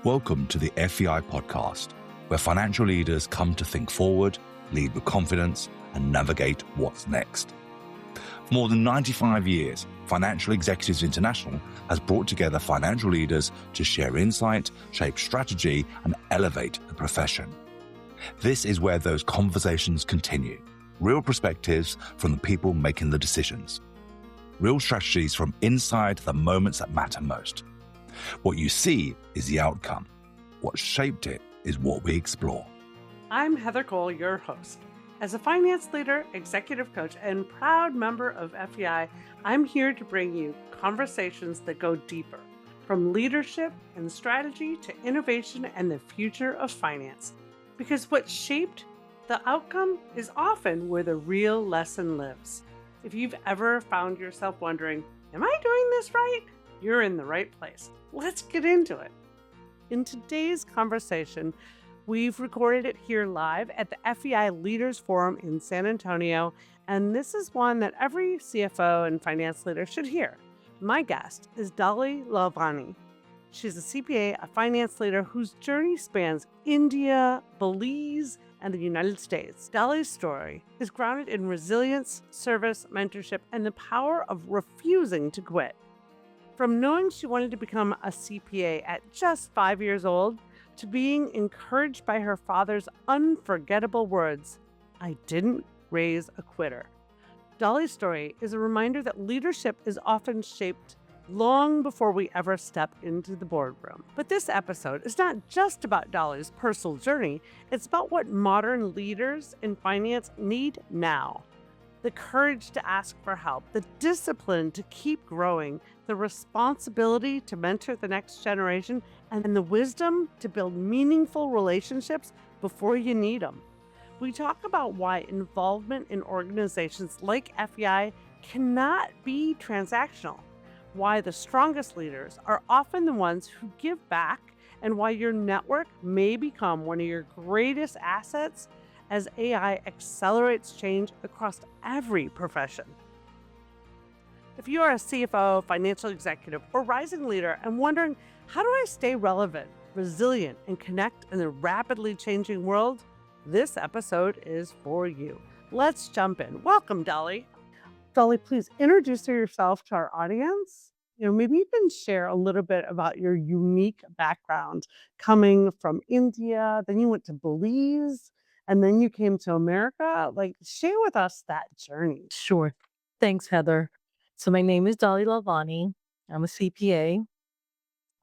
Welcome to the FEI podcast, where financial leaders come to think forward, lead with confidence, and navigate what's next. For more than 95 years, Financial Executives International has brought together financial leaders to share insight, shape strategy, and elevate the profession. This is where those conversations continue. Real perspectives from the people making the decisions. Real strategies from inside the moments that matter most. What you see is the outcome. What shaped it is what we explore. I'm Heather Cole, your host. As a finance leader, executive coach, and proud member of FEI, I'm here to bring you conversations that go deeper, from leadership and strategy to innovation and the future of finance. Because what shaped the outcome is often where the real lesson lives. If you've ever found yourself wondering, am I doing this right? You're in the right place. Let's get into it. In today's conversation, we've recorded it here live at the FEI Leaders Forum in San Antonio, and this is one that every CFO and finance leader should hear. My guest is Dolly Lalvani. She's a CPA, a finance leader whose journey spans India, Belize, and the United States. Dolly's story is grounded in resilience, service, mentorship, and the power of refusing to quit. From knowing she wanted to become a CPA at just 5 years old, to being encouraged by her father's unforgettable words, "I didn't raise a quitter." Dolly's story is a reminder that leadership is often shaped long before we ever step into the boardroom. But this episode is not just about Dolly's personal journey, it's about what modern leaders in finance need now. The courage to ask for help, the discipline to keep growing, the responsibility to mentor the next generation, and the wisdom to build meaningful relationships before you need them. We talk about why involvement in organizations like FEI cannot be transactional, why the strongest leaders are often the ones who give back, and why your network may become one of your greatest assets as AI accelerates change across every profession. If you are a CFO, financial executive, or rising leader and wondering, how do I stay relevant, resilient, and connect in the rapidly changing world? This episode is for you. Let's jump in. Welcome, Dolly. Dolly, please introduce yourself to our audience. Maybe you can share a little bit about your unique background coming from India, then you went to Belize, and then you came to America. Share with us that journey. Sure. Thanks, Heather. So my name is Dolly Lalvani. I'm a CPA.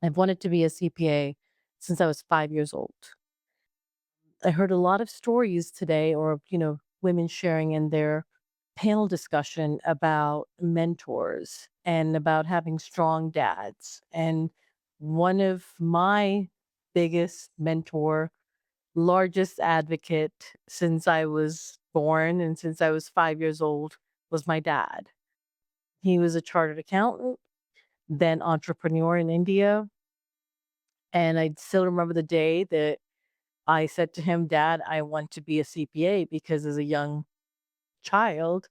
I've wanted to be a CPA since I was 5 years old. I heard a lot of stories today, or, women sharing in their panel discussion about mentors and about having strong dads. And one of my biggest mentor, largest advocate since I was born and since I was 5 years old was my dad. He was a chartered accountant, then entrepreneur in India. And I still remember the day that I said to him, "Dad, I want to be a CPA," because as a young child,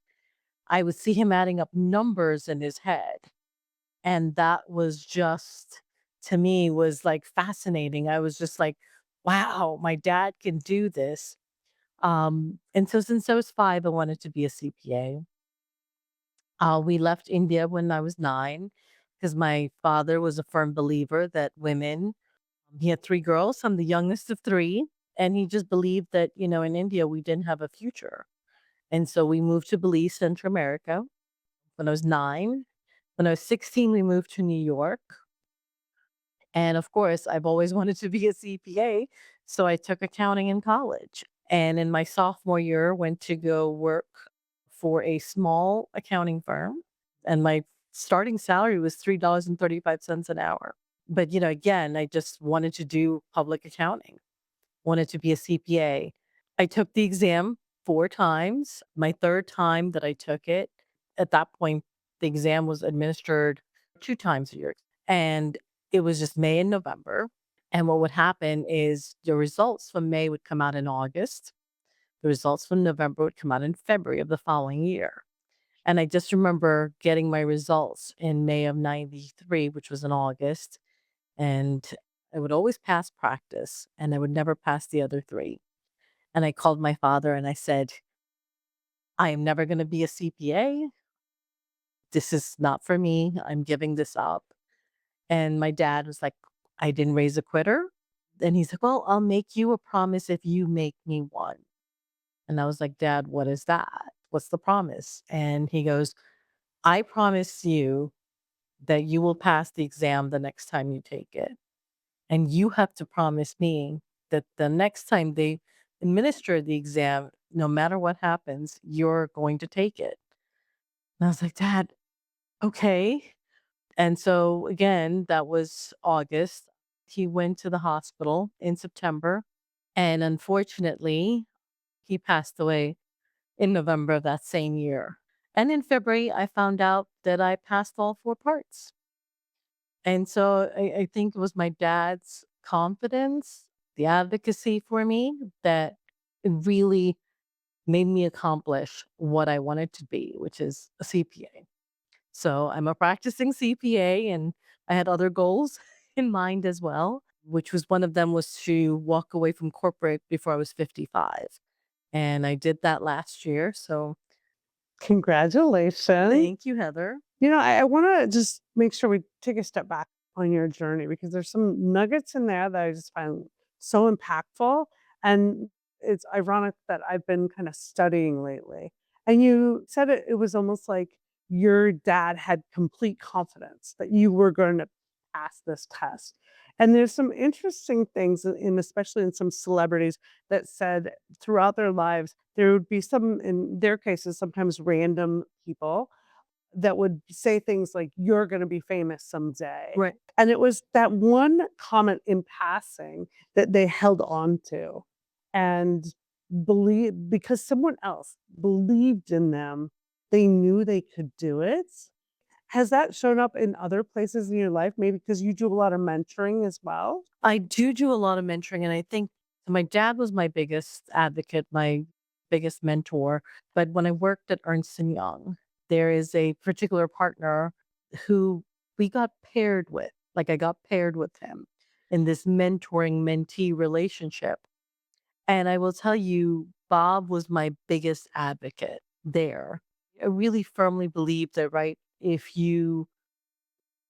I would see him adding up numbers in his head. And that was just, to me, was like fascinating. I was just like, wow, my dad can do this. And so since I was 5, I wanted to be a CPA. We left India when I was 9 because my father was a firm believer that women, he had 3 girls. I'm the youngest of 3. And he just believed that, in India, we didn't have a future. And so we moved to Belize, Central America when I was 9. When I was 16, we moved to New York. And of course, I've always wanted to be a CPA. So I took accounting in college. And in my sophomore year, went to go work for a small accounting firm. And my starting salary was $3.35 an hour. But, again, I just wanted to do public accounting, wanted to be a CPA. I took the exam 4 times. My third time that I took it, at that point, the exam was administered 2 times a year. And it was just May and November. And what would happen is the results from May would come out in August. The results from November would come out in February of the following year. And I just remember getting my results in May of 93, which was in August. And I would always pass practice and I would never pass the other three. And I called my father and I said, I am never going to be a CPA. This is not for me. I'm giving this up. And my dad was like, I didn't raise a quitter. And he's like, well, I'll make you a promise if you make me one. And I was like, Dad, what is that? What's the promise? And he goes, I promise you that you will pass the exam the next time you take it. And you have to promise me that the next time they administer the exam, no matter what happens, you're going to take it. And I was like, Dad, okay. And so again, that was August. He went to the hospital in September. And unfortunately, he passed away in November of that same year. And in February, I found out that I passed all four parts. And so I think it was my dad's confidence, the advocacy for me that really made me accomplish what I wanted to be, which is a CPA. So I'm a practicing CPA and I had other goals in mind as well, which was one of them was to walk away from corporate before I was 55. And I did that last year. So Congratulations. thank you, Heather. I want to just make sure we take a step back on your journey because there's some nuggets in there that I just find so impactful. And it's ironic that I've been kind of studying lately. And you said it was almost like your dad had complete confidence that you were going to pass this test. And there's some interesting things especially in some celebrities that said throughout their lives, there would be some, in their cases, sometimes random people that would say things like, "You're gonna be famous someday." Right. And it was that one comment in passing that they held on to and believe because someone else believed in them, they knew they could do it. Has that shown up in other places in your life? Maybe because you do a lot of mentoring as well? I do a lot of mentoring, and I think my dad was my biggest advocate, my biggest mentor. But when I worked at Ernst& and Young, there is a particular partner who we got paired with. Like I got paired with him in this mentoring mentee relationship. And I will tell you, Bob was my biggest advocate there. I really firmly believe that, right, if you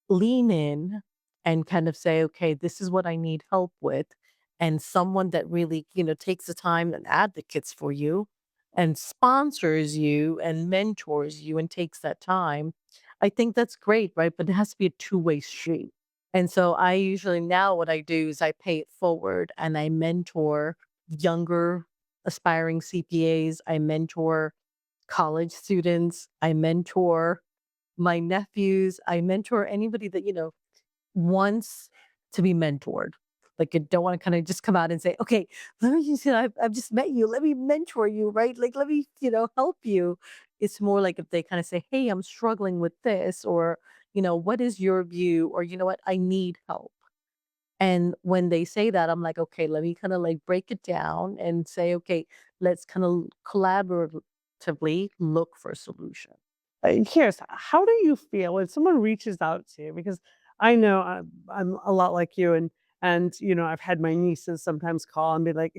lean in and kind of say, okay, this is what I need help with. And someone that really, takes the time and advocates for you and sponsors you and mentors you and takes that time. I think that's great, right? But it has to be a two-way street. And so I usually now what I do is I pay it forward and I mentor younger aspiring CPAs. I mentor college students. I mentor my nephews. I mentor anybody that, wants to be mentored. Like, I don't want to kind of just come out and say, okay, let me just, I've just met you. Let me mentor you, right? Like, let me, help you. It's more like if they kind of say, hey, I'm struggling with this, or, what is your view? Or, you know what, I need help. And when they say that, I'm like, okay, let me kind of like break it down and say, okay, let's kind of collaboratively look for a solution. Here's how do you feel when someone reaches out to you? Because I know I'm a lot like you, and I've had my nieces sometimes call and be like,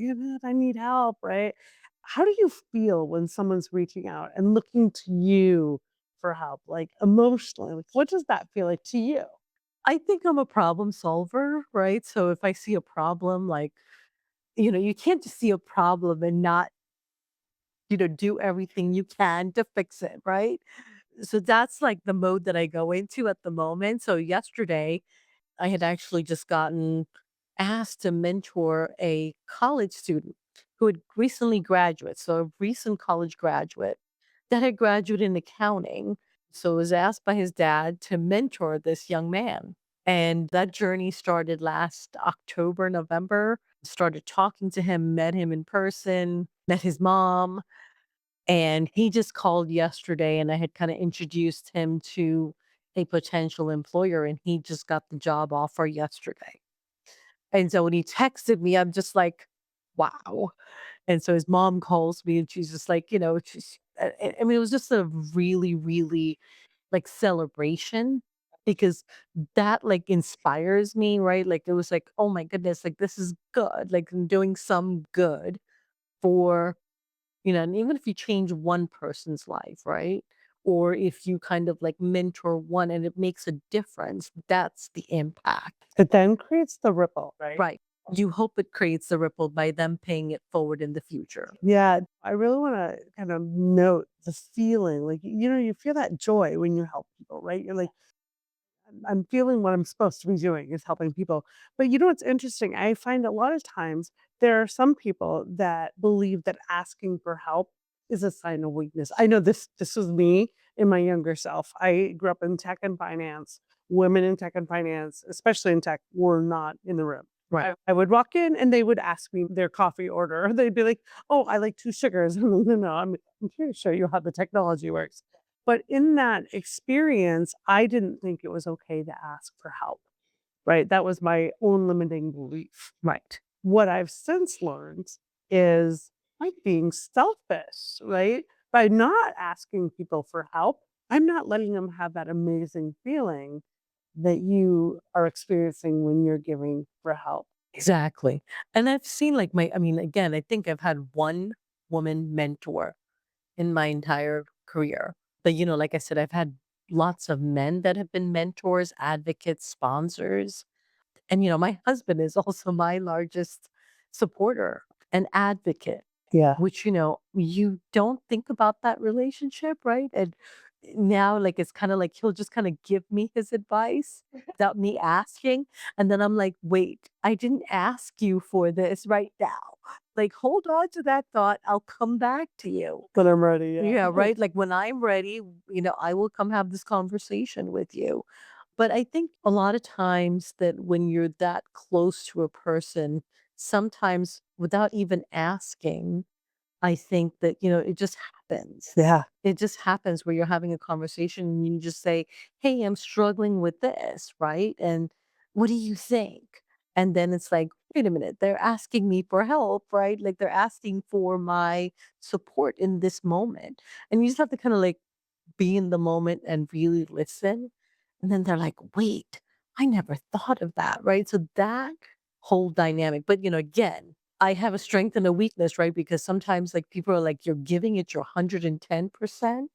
I need help, right? How do you feel when someone's reaching out and looking to you for help, like emotionally? Like, what does that feel like to you? I think I'm a problem solver, right? So if I see a problem, like, you can't just see a problem and not, do everything you can to fix it, right? So that's like the mode that I go into at the moment. So yesterday, I had actually just gotten asked to mentor a college student who had recently graduated, so a recent college graduate that had graduated in accounting. So was asked by his dad to mentor this young man. And that journey started last October, November. Started talking to him, met him in person, met his mom, and he just called yesterday and I had kind of introduced him to a potential employer and he just got the job offer yesterday. And so when he texted me, I'm just like, wow. And so his mom calls me and she's just like, I mean, it was just a really, really like celebration. because that like inspires me, right? Like it was like, oh my goodness, like this is good. Like I'm doing some good for, and even if you change one person's life, right? Or if you kind of like mentor one and it makes a difference, that's the impact. It then creates the ripple, right? Right. You hope it creates the ripple by them paying it forward in the future. Yeah, I really want to kind of note the feeling, like, you feel that joy when you help people, right? You're like, I'm feeling what I'm supposed to be doing is helping people. But you know what's interesting? I find a lot of times there are some people that believe that asking for help is a sign of weakness. I know this was me in my younger self. I grew up in tech and finance. Women in tech and finance, especially in tech, were not in the room. Right. I would walk in and they would ask me their coffee order. They'd be like, "Oh, I like 2 sugars." No, no, I'm here to show you how the technology works. But in that experience, I didn't think it was okay to ask for help, right? That was my own limiting belief. Right. What I've since learned is like being selfish, right? By not asking people for help, I'm not letting them have that amazing feeling that you are experiencing when you're giving for help. Exactly. And I've seen like I mean, again, I think I've had one woman mentor in my entire career. But, like I said, I've had lots of men that have been mentors, advocates, sponsors. And, my husband is also my largest supporter and advocate, Yeah. which, you don't think about that relationship, right? And now, like, it's kind of like he'll just kind of give me his advice without me asking. And then I'm like, wait, I didn't ask you for this right now. Like, hold on to that thought. I'll come back to you. When I'm ready, yeah. Yeah, right. Like when I'm ready, I will come have this conversation with you. But I think a lot of times that when you're that close to a person, sometimes without even asking, I think that, it just happens. Yeah. It just happens where you're having a conversation and you just say, "Hey, I'm struggling with this," right? And what do you think? And then it's like, wait a minute, they're asking me for help, right? Like they're asking for my support in this moment. And you just have to kind of like be in the moment and really listen. And then they're like, wait, I never thought of that, right? So that whole dynamic. But, again, I have a strength and a weakness, right? Because sometimes like people are like, you're giving it your 110%,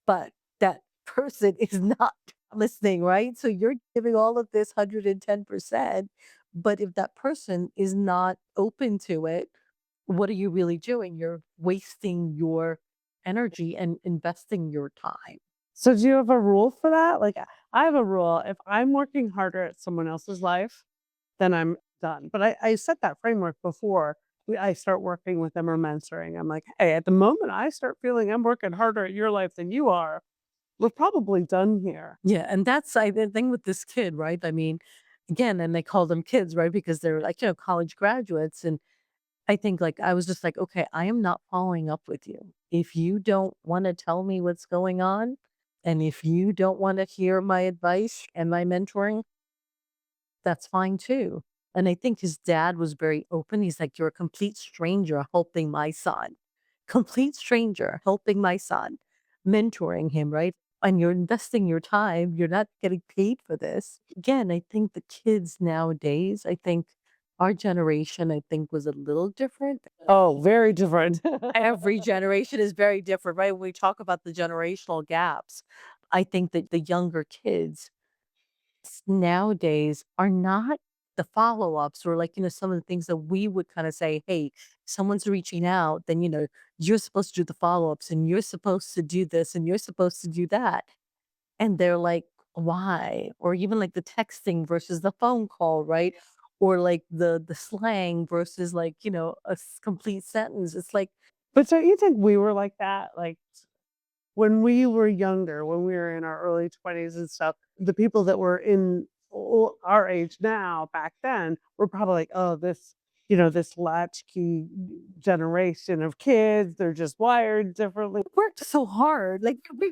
but that person is not listening, right? So you're giving all of this 110%, but if that person is not open to it, what are you really doing? You're wasting your energy and investing your time. So do you have a rule for that? Like I have a rule. If I'm working harder at someone else's life, then I'm done. But I set that framework before I start working with them or mentoring. I'm like, hey, at the moment I start feeling I'm working harder at your life than you are, we're probably done here. Yeah, and that's the thing with this kid, right? I mean, again, and they call them kids, right? Because they're like, college graduates. And I think like I was just like, okay, I am not following up with you. If you don't want to tell me what's going on, and if you don't want to hear my advice and my mentoring, that's fine too. And I think his dad was very open. He's like, "You're a complete stranger helping my son. Complete stranger helping my son, mentoring him, right? And you're investing your time. You're not getting paid for this." Again, I think the kids nowadays, I think our generation, I think, was a little different. Oh, very different. Every generation is very different, right? When we talk about the generational gaps, I think that the younger kids nowadays are not the follow-ups or like, some of the things that we would kind of say, hey, someone's reaching out, then, you're supposed to do the follow-ups and you're supposed to do this and you're supposed to do that. And they're like, why? Or even like the texting versus the phone call, right? Or like the slang versus like, complete sentence. It's like, But don't you think we were like that? Like when we were younger, when we were in our early 20s and stuff, the people that were in our age now back then were probably like, oh, this latchkey generation of kids, they're just wired differently. worked so hard. Like, but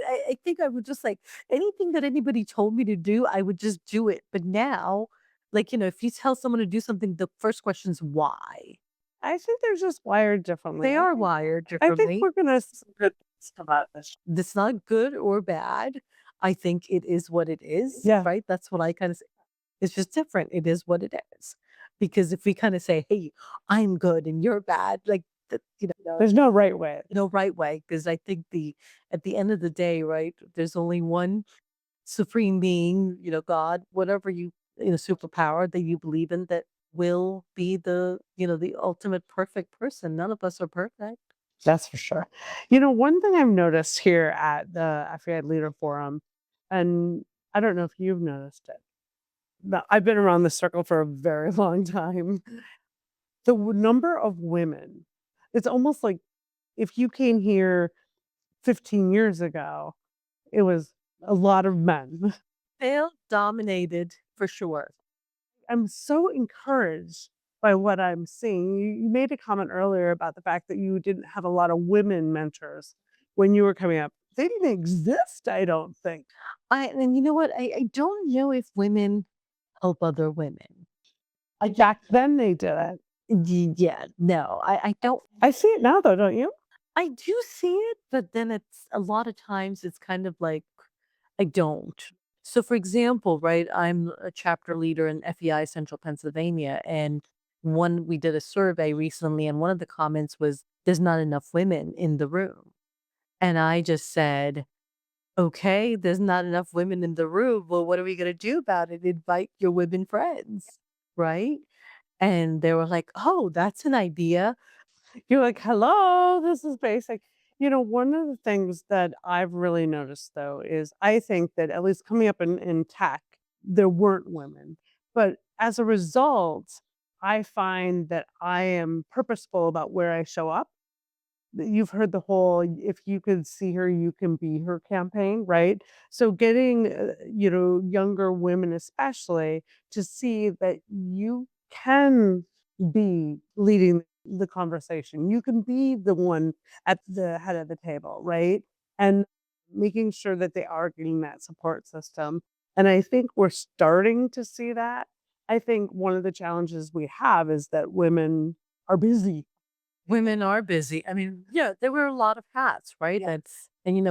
I think I would just like anything that anybody told me to do, I would just do it. But now, like, if you tell someone to do something, the first question is why. I think they're just wired differently. They are wired I think differently. we're gonna see some good things come out of this. It's not good or bad. I think it is what it is, Yeah. right? That's what I kind of say. It's just different. It is what it is. Because if we kind of say, hey, I'm good and you're bad, like, There's no right way. no right way. Because I think at the end of the day, right, there's only one supreme being, God, whatever superpower that you believe in that will be the ultimate perfect person. None of us are perfect. That's for sure. One thing I've noticed here at the FBI Leader Forum, and I don't know if you've noticed it, but I've been around this circle for a very long time. The number of women, it's almost like if you came here 15 years ago, it was a lot of men. Male dominated for sure. I'm so encouraged by what I'm seeing. You made a comment earlier about the fact that you didn't have a lot of women mentors when you were coming up. They didn't exist, I don't think. And you know what? I don't know if women help other women. Back then they did it. Yeah, no, I don't. I see it now though, don't you? I do see it, but then it's a lot of times it's kind of like I don't. So, for example, right, I'm a chapter leader in FEI Central Pennsylvania, and we did a survey recently, and one of the comments was, "There's not enough women in the room," and I just said, "Okay, there's not enough women in the room. Well, what are we gonna do about it? Invite your women friends, right?" And they were like, "Oh, that's an idea." You're like, hello, this is basic. One of the things that I've really noticed though is I think that at least coming up in tech, there weren't women. But as a result, I find that I am purposeful about where I show up. You've heard the whole "if you could see her, you can be her" campaign, right? So getting, younger women especially to see that you can be leading the conversation. You can be the one at the head of the table, right? And making sure that they are getting that support system. And I think we're starting to see that. I think one of the challenges we have is that women are busy. Women are busy. I mean, yeah, there were a lot of hats, right? And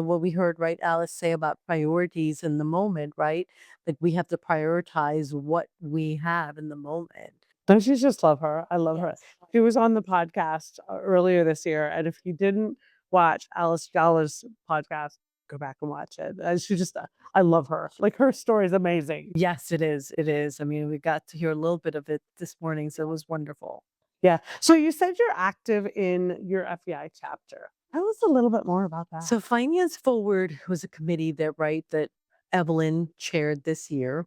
what we heard, right, Alice say about priorities in the moment, right? Like we have to prioritize what we have in the moment. Don't you just love her? I love her. Yes. She was on the podcast earlier this year, and if you didn't watch Alice Joller's podcast, go back and watch it. She just, I love her. Like her story is amazing. Yes, it is. It is. I mean, we got to hear a little bit of it this morning, so it was wonderful. Yeah. So you said you're active in your FEI chapter. Tell us a little bit more about that. So Finance Forward was a committee that Evelyn chaired this year.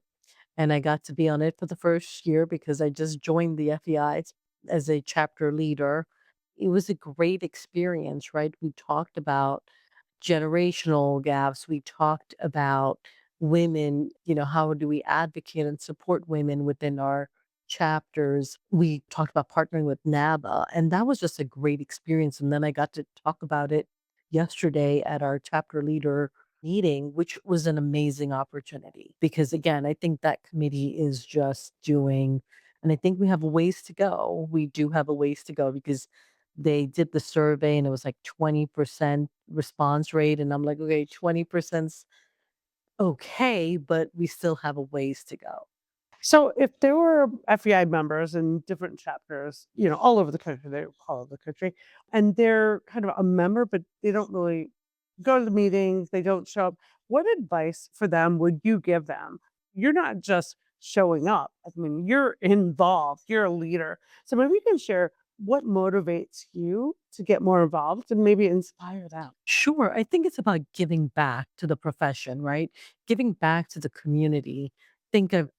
And I got to be on it for the first year because I just joined the FEI as a chapter leader. It was a great experience, right? We talked about generational gaps. We talked about women, how do we advocate and support women within our chapters. We talked about partnering with NABA, and that was just a great experience. And then I got to talk about it yesterday at our chapter leader meeting, which was an amazing opportunity because, again, I think that committee is just doing, and I think we have a ways to go. We do have a ways to go because they did the survey and it was like 20% response rate. And I'm like, okay, 20%'s okay, but we still have a ways to go. So if there were FEI members in different chapters, all over the country, they're all over the country, and they're kind of a member, but they don't really go to the meetings, they don't show up. What advice for them would you give them? You're not just showing up. I mean, you're involved, you're a leader. So maybe you can share what motivates you to get more involved and maybe inspire them. Sure. I think it's about giving back to the profession, right? Giving back to the community. Think I've,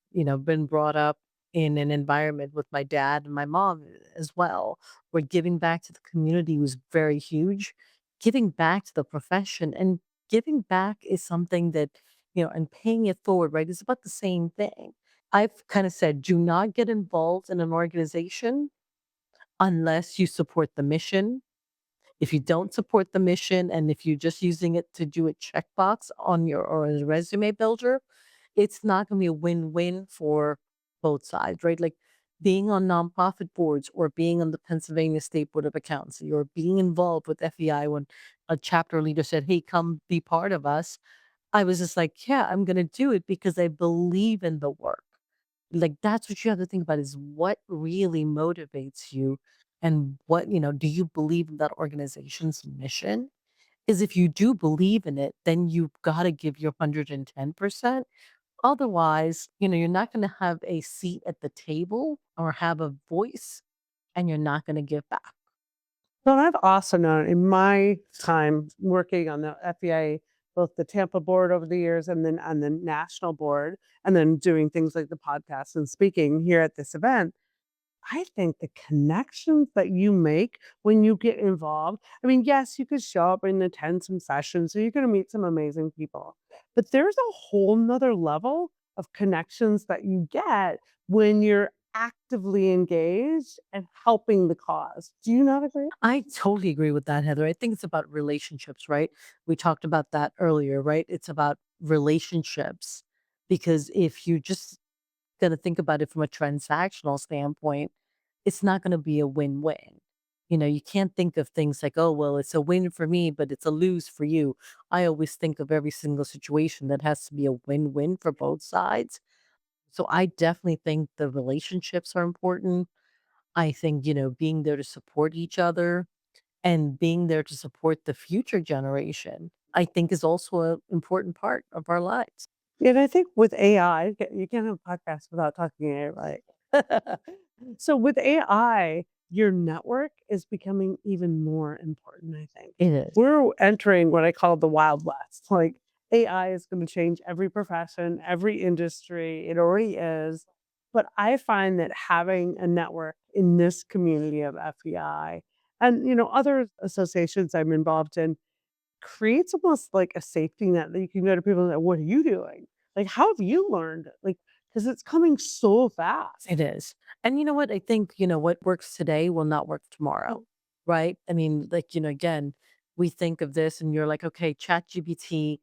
been brought up in an environment with my dad and my mom as well, where giving back to the community was very huge. Giving back to the profession and giving back is something that, and paying it forward, right? Is about the same thing. I've kind of said, do not get involved in an organization unless you support the mission. If you don't support the mission and if you're just using it to do a checkbox on your or as a resume builder, it's not going to be a win-win for both sides, right? Like being on nonprofit boards or being on the Pennsylvania State Board of Accountancy or being involved with FEI when a chapter leader said, "Hey, come be part of us." I was just like, yeah, I'm going to do it because I believe in the work. Like, that's what you have to think about is what really motivates you and what, do you believe in that organization's mission? Is if you do believe in it, then you've got to give your 110%. Otherwise, you're not going to have a seat at the table or have a voice and you're not going to give back. Well, I've also known in my time working on the FEA, both the Tampa board over the years and then on the national board, and then doing things like the podcast and speaking here at this event, I think the connections that you make when you get involved, I mean, yes, you could show up and attend some sessions, so you're going to meet some amazing people. But there's a whole nother level of connections that you get when you're actively engaged and helping the cause. Do you not agree? I totally agree with that, Heather. I think it's about relationships, right? We talked about that earlier, right? It's about relationships because if you just going to think about it from a transactional standpoint, it's not going to be a win-win. You can't think of things like, oh, well, it's a win for me, but it's a lose for you. I always think of every single situation that has to be a win-win for both sides. So I definitely think the relationships are important. I think, being there to support each other and being there to support the future generation, I think is also an important part of our lives. Yeah, and I think with AI, you can't have a podcast without talking AI, right? So with AI, your network is becoming even more important, I think. It is. We're entering what I call the Wild West. Like AI is going to change every profession, every industry. It already is. But I find that having a network in this community of FEI and other associations I'm involved in creates almost like a safety net that you can go to people and say, "What are you doing? Like, how have you learned?" Like, because it's coming so fast. It is. And you know what? I think, what works today will not work tomorrow. Right? I mean, like, again, we think of this and you're like, okay, chat GPT,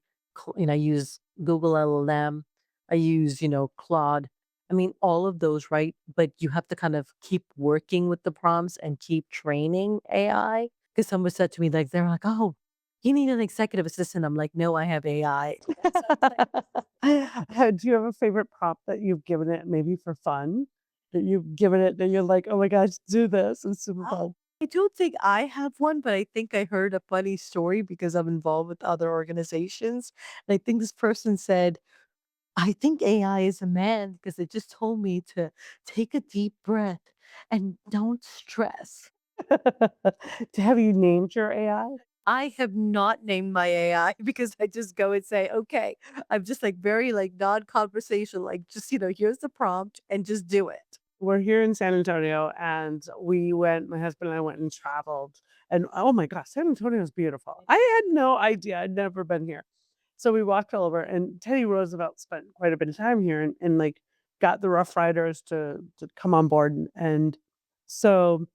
I use Google LLM, I use, Claude. I mean, all of those, right? But you have to kind of keep working with the prompts and keep training AI. Because someone said to me, like, they're like, oh, you need an executive assistant. I'm like, no, I have AI. Do you have a favorite prompt that you've given it maybe for fun? That you've given it that you're like, "Oh my gosh, do this. It's super fun." I don't think I have one, but I think I heard a funny story because I'm involved with other organizations. And I think this person said, I think AI is a man because it just told me to take a deep breath and don't stress. Have you named your AI? I have not named my AI because I just go and say, okay, I'm just like very like non-conversation, like just, here's the prompt and just do it. We're here in San Antonio, and my husband and I went and traveled, and oh my gosh, San Antonio is beautiful. I had no idea. I'd never been here. So we walked all over, and Teddy Roosevelt spent quite a bit of time here and like got the Rough Riders to come on board. And so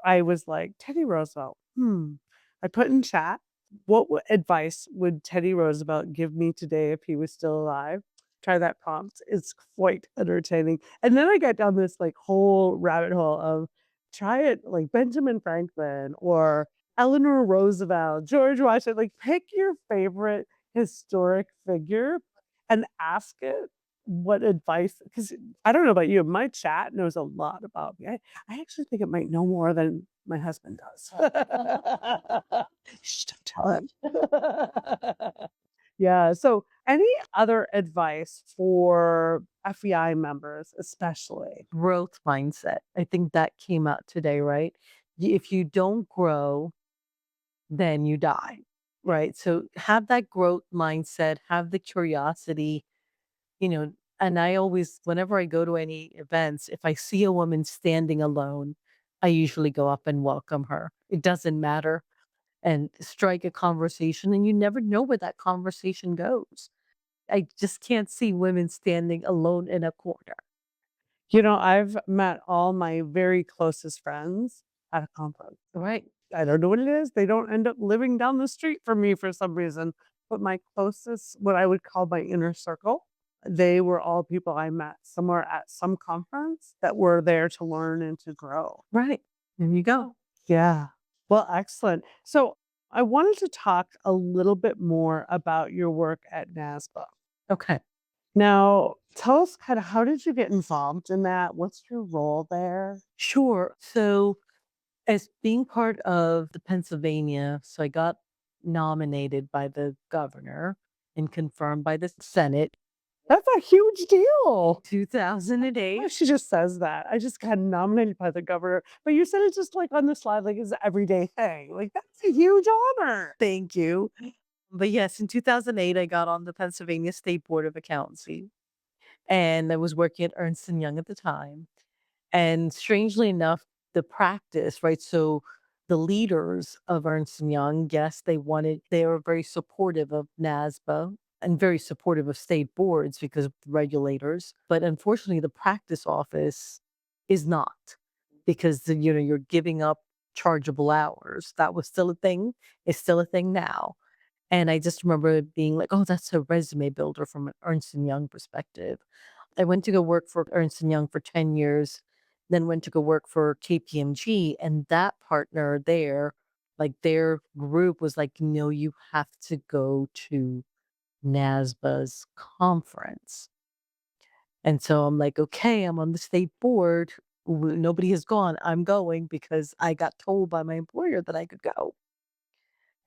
I was like, Teddy Roosevelt, I put in chat, what advice would Teddy Roosevelt give me today if he was still alive? Try that prompt. It's quite entertaining. And then I got down this like whole rabbit hole of try it like Benjamin Franklin or Eleanor Roosevelt, George Washington. Like pick your favorite historic figure and ask it what advice, because I don't know about you, my chat knows a lot about me. I actually think it might know more than my husband does. Shh, don't tell him. Yeah. So, any other advice for FEI members, especially? Growth mindset. I think that came out today, right? If you don't grow, then you die, right? So have that growth mindset, have the curiosity, and I always, whenever I go to any events, if I see a woman standing alone, I usually go up and welcome her. It doesn't matter and strike a conversation, and you never know where that conversation goes. I just can't see women standing alone in a corner. I've met all my very closest friends at a conference. Right. I don't know what it is. They don't end up living down the street from me for some reason. But my closest, what I would call my inner circle, they were all people I met somewhere at some conference that were there to learn and to grow. Right. There you go. Yeah. Well, excellent. So I wanted to talk a little bit more about your work at NASBA. Okay. Now, tell us kind of how did you get involved in that? What's your role there? Sure. So, as being part of the Pennsylvania, so I got nominated by the governor and confirmed by the Senate That's a huge deal. 2008. She just says that. I just got nominated by the governor, but you said it just like on the slide, like it's an everyday thing. Like that's a huge honor. Thank you. But yes, in 2008, I got on the Pennsylvania State Board of Accountancy, and I was working at Ernst& and Young at the time. And strangely enough, the practice, right? So the leaders of Ernst& and Young, yes, they were very supportive of NASBA and very supportive of state boards because of the regulators. But unfortunately, the practice office is not because you're giving up chargeable hours. That was still a thing. It's still a thing now. And I just remember it being like, oh, that's a resume builder from an Ernst& and Young perspective. I went to go work for Ernst& and Young for 10 years, then went to go work for KPMG, and that partner there, like, their group was like, "No, you have to go to NASBA's conference." And so I'm like, "Okay, I'm on the state board. Nobody has gone. I'm going because I got told by my employer that I could go."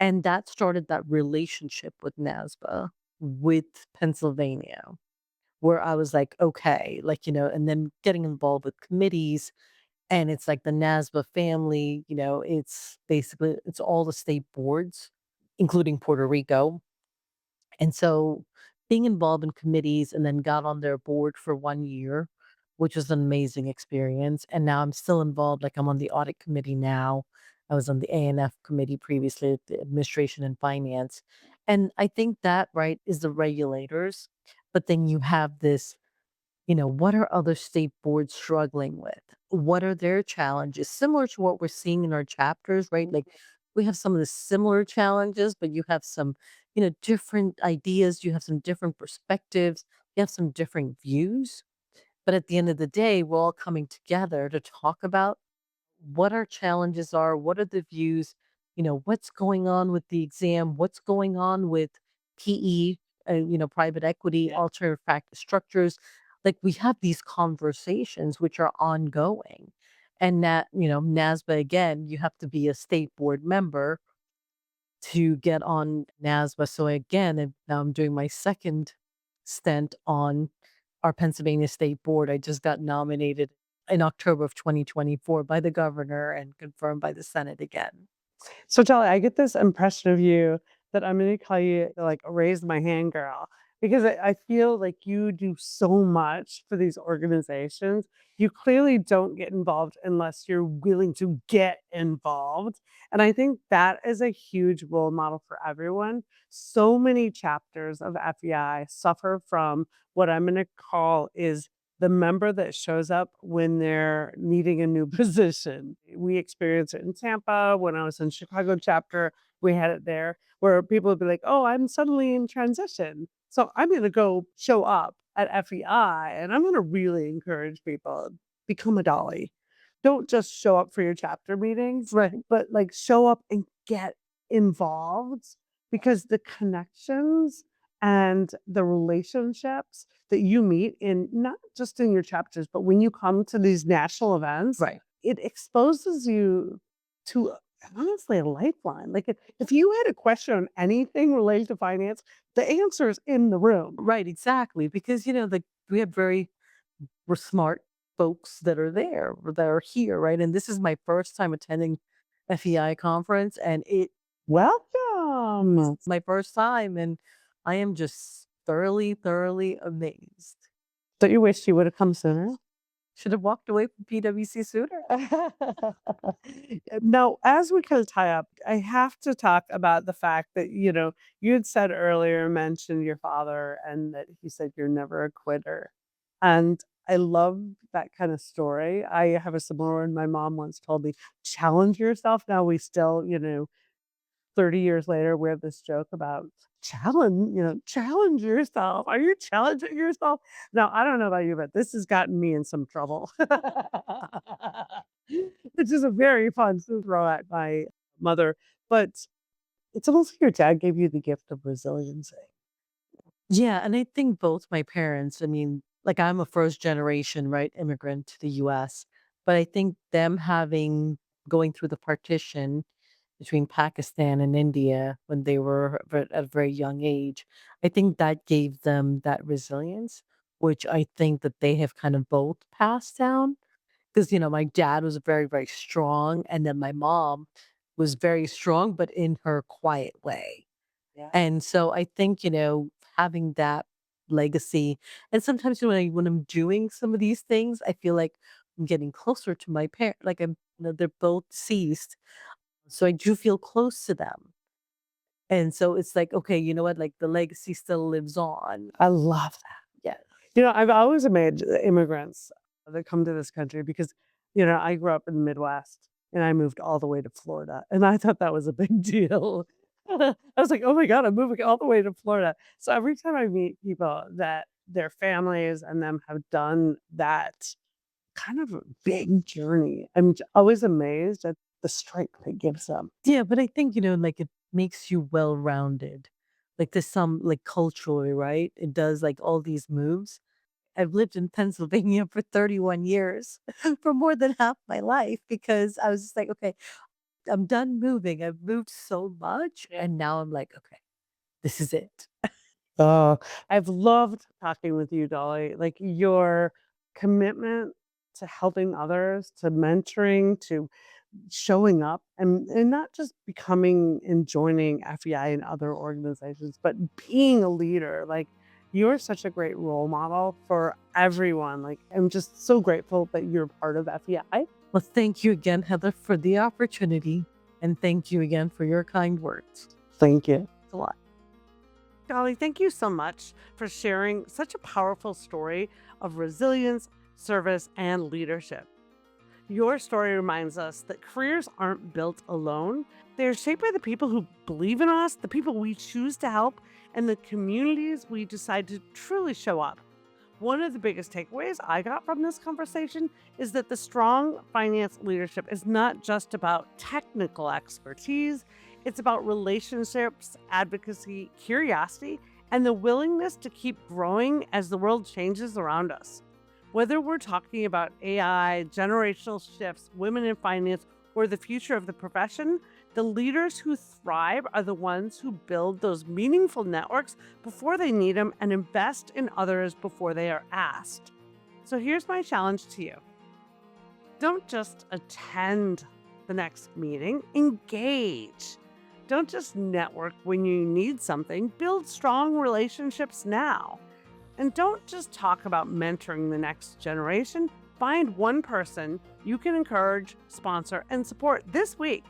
And that started that relationship with NASBA, with Pennsylvania, where I was like, okay, like, and then getting involved with committees. And it's like the NASBA family, it's all the state boards, including Puerto Rico. And so being involved in committees and then got on their board for 1 year, which was an amazing experience. And now I'm still involved. Like I'm on the audit committee now. I was on the ANF committee previously, the administration and finance. And I think that, right, is the regulators. But then you have this, what are other state boards struggling with? What are their challenges? Similar to what we're seeing in our chapters, right? Like we have some of the similar challenges, but you have some, different ideas, you have some different perspectives, you have some different views. But at the end of the day, we're all coming together to talk about what our challenges are, what are the views, what's going on with the exam, what's going on with PE, private equity, alternative factor structures. Like we have these conversations which are ongoing. And that, NASBA again, you have to be a state board member to get on NASBA. So again, and now I'm doing my second stint on our Pennsylvania State Board. I just got nominated in October of 2024 by the governor and confirmed by the Senate again. So, Dolly, I get this impression of you that I'm going to call you like a raise my hand girl because I feel like you do so much for these organizations. You clearly don't get involved unless you're willing to get involved. And I think that is a huge role model for everyone. So many chapters of FEI suffer from what I'm going to call is the member that shows up when they're needing a new position. We experienced it in Tampa. When I was in Chicago chapter, we had it there where people would be like, oh, I'm suddenly in transition. So I'm going to go show up at FEI and I'm going to really encourage people become a Dolly. Don't just show up for your chapter meetings, Right. but like show up and get involved because the connections and the relationships that you meet in not just in your chapters, but when you come to these national events, Right. it exposes you to honestly a lifeline. Like if you had a question on anything related to finance, the answer is in the room. Right, exactly. Because, we have we're smart folks that are there, or that are here, right? And this is my first time attending FEI conference, and Welcome. it's my first time, and I am just thoroughly, thoroughly amazed. Don't you wish you would have come sooner? Should have walked away from PwC sooner. Now, as we kind of tie up, I have to talk about the fact that, you had said earlier, mentioned your father, and that he said you're never a quitter. And I love that kind of story. I have a similar one. My mom once told me, challenge yourself. Now we still, 30 years later, we have this joke about challenge yourself. Are you challenging yourself? Now, I don't know about you, but this has gotten me in some trouble. Which is a very fun to throw at my mother. But it's almost like your dad gave you the gift of resiliency. Yeah, and I think both my parents, I mean, like I'm a first generation, right, immigrant to the US, but I think them having going through the partition between Pakistan and India when they were at a very young age, I think that gave them that resilience, which I think that they have kind of both passed down. Because, my dad was very, very strong, and then my mom was very strong, but in her quiet way. Yeah. And so I think, having that legacy, and sometimes when I'm doing some of these things, I feel like I'm getting closer to my parent. Like they're both deceased, so I do feel close to them. And so it's like, okay, you know what? Like the legacy still lives on. I love that. Yeah. I've always amazed immigrants that come to this country because, I grew up in the Midwest and I moved all the way to Florida. And I thought that was a big deal. I was like, oh my God, I'm moving all the way to Florida. So every time I meet people that their families and them have done that kind of a big journey, I'm always amazed at the strength it gives them. Yeah, but I think, like it makes you well rounded. Like there's some like culturally, right? It does like all these moves. I've lived in Pennsylvania for 31 years, for more than half my life, because I was just like, okay, I'm done moving. I've moved so much. And now I'm like, okay, this is it. Oh, I've loved talking with you, Dolly. Like your commitment to helping others, to mentoring, to showing up and not just becoming and joining FEI and other organizations, but being a leader. Like you're such a great role model for everyone. Like I'm just so grateful that you're part of FEI. Well, thank you again, Heather, for the opportunity. And thank you again for your kind words. Thank you. It's a lot. Dolly, thank you so much for sharing such a powerful story of resilience, service, and leadership. Your story reminds us that careers aren't built alone. They are shaped by the people who believe in us, the people we choose to help, and the communities we decide to truly show up. One of the biggest takeaways I got from this conversation is that the strong finance leadership is not just about technical expertise, it's about relationships, advocacy, curiosity, and the willingness to keep growing as the world changes around us. Whether we're talking about AI, generational shifts, women in finance, or the future of the profession, the leaders who thrive are the ones who build those meaningful networks before they need them and invest in others before they are asked. So here's my challenge to you. Don't just attend the next meeting, engage. Don't just network when you need something, build strong relationships now. And don't just talk about mentoring the next generation. Find one person you can encourage, sponsor, and support this week.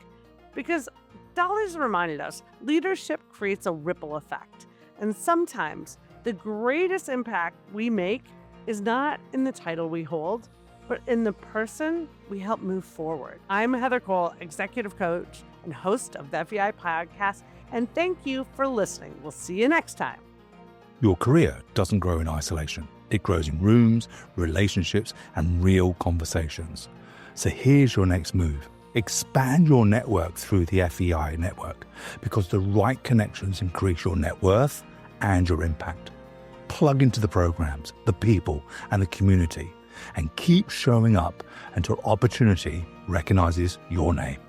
Because Dolly's reminded us, leadership creates a ripple effect. And sometimes the greatest impact we make is not in the title we hold, but in the person we help move forward. I'm Heather Cole, executive coach and host of the FEI podcast, and thank you for listening. We'll see you next time. Your career doesn't grow in isolation. It grows in rooms, relationships, and real conversations. So here's your next move. Expand your network through the FEI network, because the right connections increase your net worth and your impact. Plug into the programs, the people, and the community, and keep showing up until opportunity recognizes your name.